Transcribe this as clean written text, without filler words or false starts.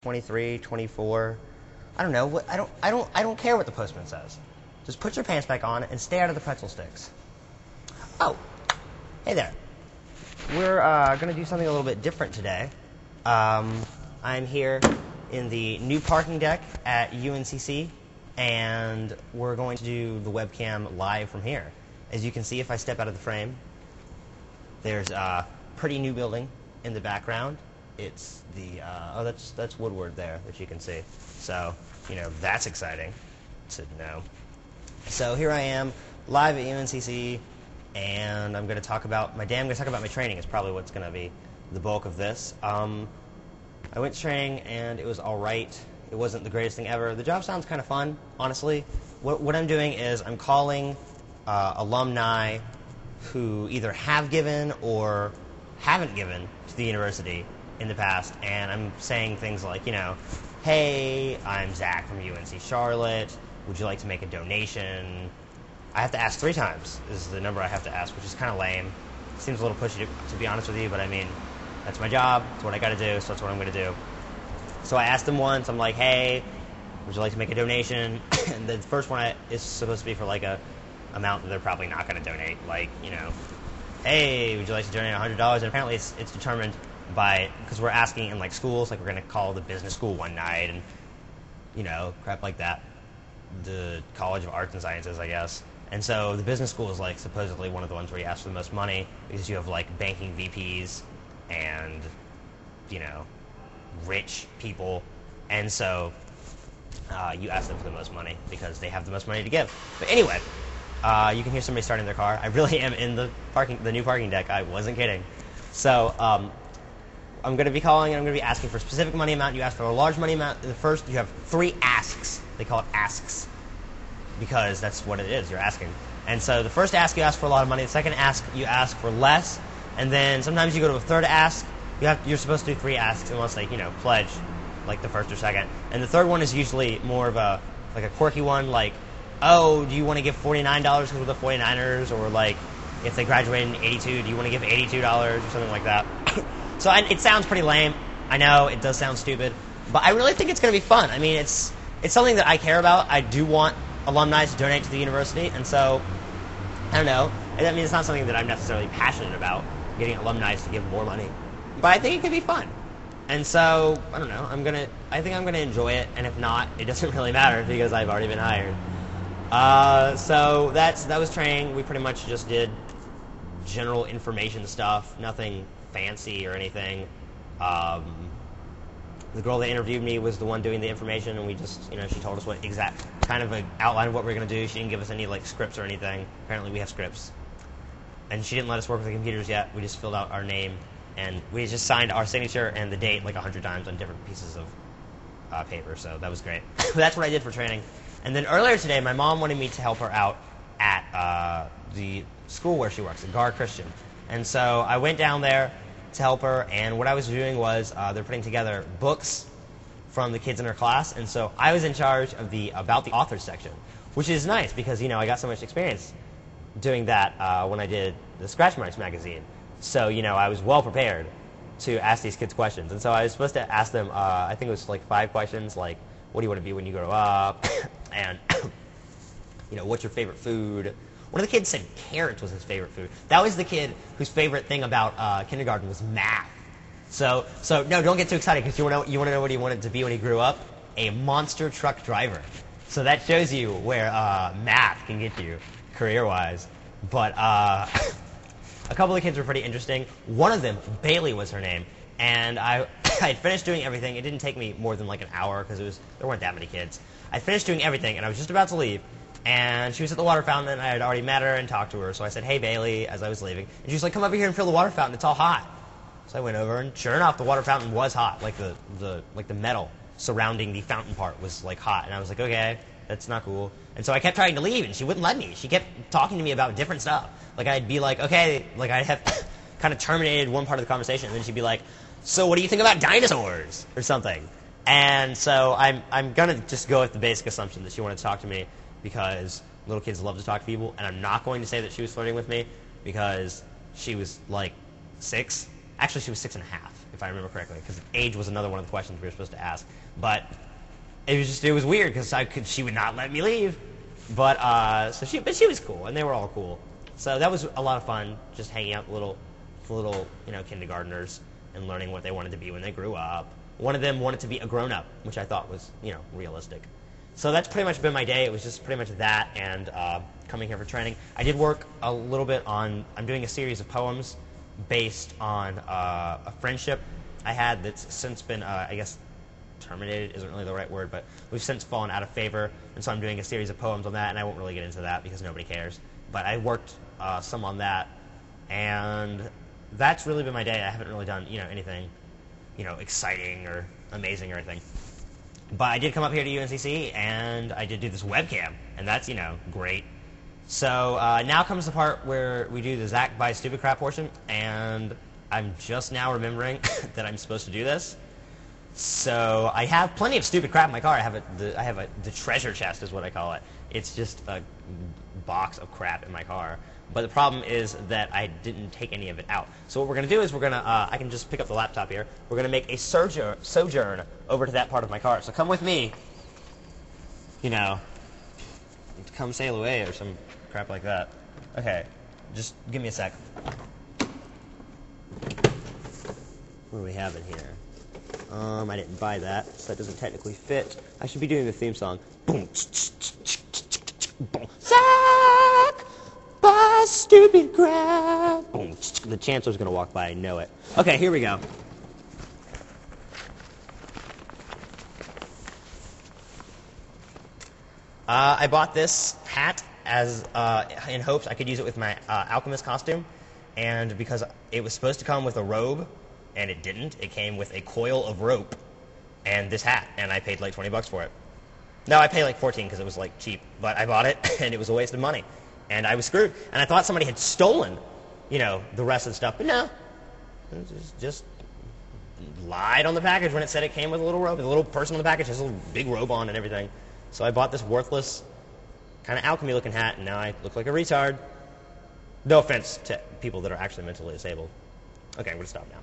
23, 24. I don't know. I don't care what the postman says. Just put your pants back on and stay out of the pretzel sticks. Oh, hey there. We're going to do something a little bit different today. I'm here in the new parking deck at UNCC, and we're going to do the webcam live from here. As you can see, if I step out of the frame, there's a pretty new building in the background. It's the, that's Woodward there that you can see. So, that's exciting to know. So here I am, live at UNCC, and I'm going to talk about my training. Is probably what's going to be the bulk of this. I went to training, and it was all right. It wasn't the greatest thing ever. The job sounds kind of fun, honestly. What I'm doing is I'm calling alumni who either have given or haven't given to the university in the past, and I'm saying things like, hey, I'm Zach from UNC Charlotte. Would you like to make a donation? I have to ask 3 times is the number I have to ask, which is kind of lame. Seems a little pushy to be honest with you, but I mean, that's my job. It's what I got to do, so that's what I'm going to do. So I asked them once. I'm like, hey, would you like to make a donation? And the first one is supposed to be for like a amount that they're probably not going to donate. Like, hey, would you like to donate $100? And apparently it's determined by, because we're asking in like schools, like we're going to call the business school one night and, crap like that. The College of Arts and Sciences, I guess. And so the business school is like supposedly one of the ones where you ask for the most money because you have like banking VPs and, rich people. And so you ask them for the most money because they have the most money to give. But anyway, you can hear somebody starting their car. I really am in the new parking deck. I wasn't kidding. So I'm going to be calling and I'm going to be asking for a specific money amount. You ask for a large money amount. The first, you have 3 asks. They call it asks because that's what it is. You're asking. And so the first ask, you ask for a lot of money. The second ask, you ask for less. And then sometimes you go to a third ask. You're supposed to do 3 asks unless they, pledge like the first or second. And the third one is usually more of a quirky one, like, oh, do you want to give $49 because we're the 49ers? Or like, if they graduated in 82, do you want to give $82 or something like that? So it sounds pretty lame. I know, it does sound stupid. But I really think it's going to be fun. I mean, it's something that I care about. I do want alumni to donate to the university. And so, I don't know. I mean, it's not something that I'm necessarily passionate about, getting alumni to give more money. But I think it could be fun. And so, I don't know. I think I'm going to enjoy it. And if not, it doesn't really matter because I've already been hired. So that was training. We pretty much just did general information stuff, nothing fancy or anything. The girl that interviewed me was the one doing the information, and we just, she told us what exact kind of an outline of what we were going to do. She didn't give us any like scripts or anything. Apparently we have scripts. And she didn't let us work with the computers yet. We just filled out our name, and we just signed our signature and the date like 100 times on different pieces of paper. So that was great. That's what I did for training. And then earlier today, my mom wanted me to help her out at the school where she works, at Gar Christian. And so I went down there to help her, and what I was doing was they're putting together books from the kids in her class, and so I was in charge of the About the Authors section, which is nice because, I got so much experience doing that when I did the Scratch Marks magazine. So, I was well prepared to ask these kids questions. And so I was supposed to ask them, I think it was like 5 questions, like, what do you want to be when you grow up? And, what's your favorite food? One of the kids said carrots was his favorite food. That was the kid whose favorite thing about kindergarten was math. So no, don't get too excited because you want to know what he wanted to be when he grew up? A monster truck driver. So that shows you where math can get you career-wise. But a couple of the kids were pretty interesting. One of them, Bailey was her name, and I had finished doing everything. It didn't take me more than like an hour because there weren't that many kids. I finished doing everything, and I was just about to leave. And she was at the water fountain, and I had already met her and talked to her. So I said, hey, Bailey, as I was leaving. And she was like, come over here and fill the water fountain. It's all hot. So I went over, and sure enough, the water fountain was hot. Like the metal surrounding the fountain part was like hot. And I was like, okay, that's not cool. And so I kept trying to leave, and she wouldn't let me. She kept talking to me about different stuff. Like I'd be like, okay, like I'd have kind of terminated one part of the conversation, and then she'd be like, so what do you think about dinosaurs or something? And so I'm going to just go with the basic assumption that she wanted to talk to me because little kids love to talk to people, and I'm not going to say that she was flirting with me because she was like 6. Actually, she was 6.5, if I remember correctly, because age was another one of the questions we were supposed to ask. But it was weird because she would not let me leave. But but she was cool, and they were all cool. So that was a lot of fun, just hanging out with little kindergartners and learning what they wanted to be when they grew up. One of them wanted to be a grown-up, which I thought was realistic. So that's pretty much been my day. It was just pretty much that and coming here for training. I did work a little bit on. I'm doing a series of poems based on a friendship I had that's since been, I guess, terminated isn't really the right word, but we've since fallen out of favor, and so I'm doing a series of poems on that, and I won't really get into that because nobody cares. But I worked some on that, and that's really been my day. I haven't really done anything exciting or amazing or anything. But I did come up here to UNCC, and I did do this webcam, and that's great. So now comes the part where we do the Zach buys stupid crap portion, and I'm just now remembering that I'm supposed to do this. So I have plenty of stupid crap in my car. I have the treasure chest is what I call it. It's just a box of crap in my car. But the problem is that I didn't take any of it out. So what we're going to do is I can just pick up the laptop here. We're going to make a sojourn over to that part of my car. So come with me. Come sail away or some crap like that. Okay, just give me a sec. What do we have in here? I didn't buy that, so that doesn't technically fit. I should be doing the theme song. Boom, boom. Zach, buy stupid crap. Boom. The Chancellor's gonna walk by. I know it. Okay, here we go. I bought this hat as in hopes I could use it with my alchemist costume, and because it was supposed to come with a robe. And it didn't. It came with a coil of rope and this hat, and I paid like $20 for it. No, I paid like $14 because it was like cheap, but I bought it, and it was a waste of money, and I was screwed. And I thought somebody had stolen, the rest of the stuff, but no, it just lied on the package when it said it came with a little robe. The little person on the package has a little big robe on and everything. So I bought this worthless kind of alchemy-looking hat, and now I look like a retard. No offense to people that are actually mentally disabled. Okay, I'm gonna stop now.